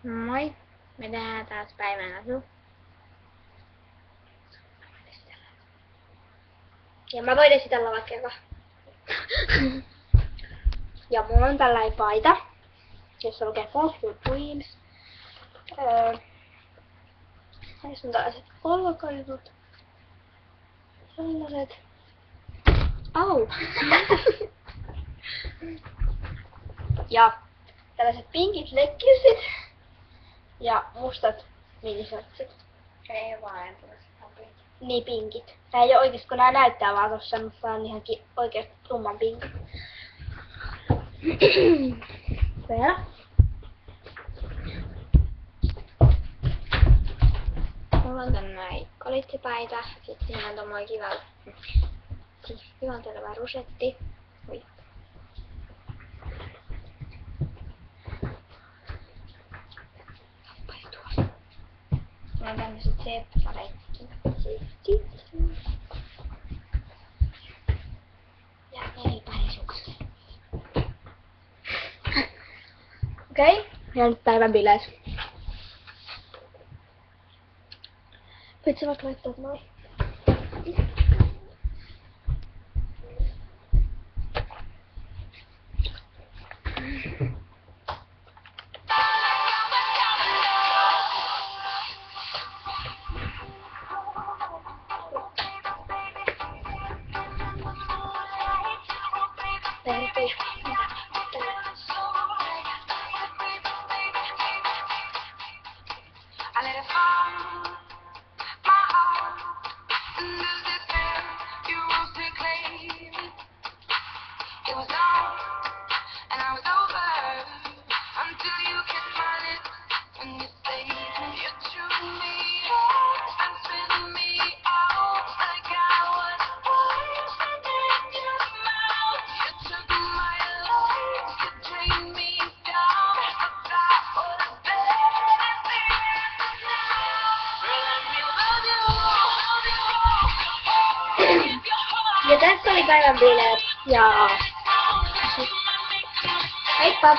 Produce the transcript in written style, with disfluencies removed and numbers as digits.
Moi! Me tehdään taas päivän asu. Ja mä voin esitellä vaikka. Ja mulla on tällainen paita, jossa lukee Coffee Dreams. Näissä on tällaiset polkaisut. Sellaiset. Au! Ja tällaiset pinkit leggingsit. Ja mustat minisotsit. Ei vaan, Niin pinkit. Nää ei oo oikeesti, kun nää näyttää vaan tossa, mutta nää on ihankin oikeesti tumman pinkit. Vielä. Mulla on tämmönen kolitsipaita, sit siinä on tommoinen kivalteleva rusetti. Oi. Mulla on tämmöset seppareitkin. Ja nelipäisukset. Okei, ja nyt päivän bileys. Voit sä vaikka laittaa noin? I let it fall, my heart, and this despair, you rose to claim it. It was on, and I was over, until you kissed my lips, and you saved you threw me out, and spit me out, like I was poison in your mouth. You took my life, you drained me down, but that was better than Ja tässä oli päivän bileet. Ja heippa!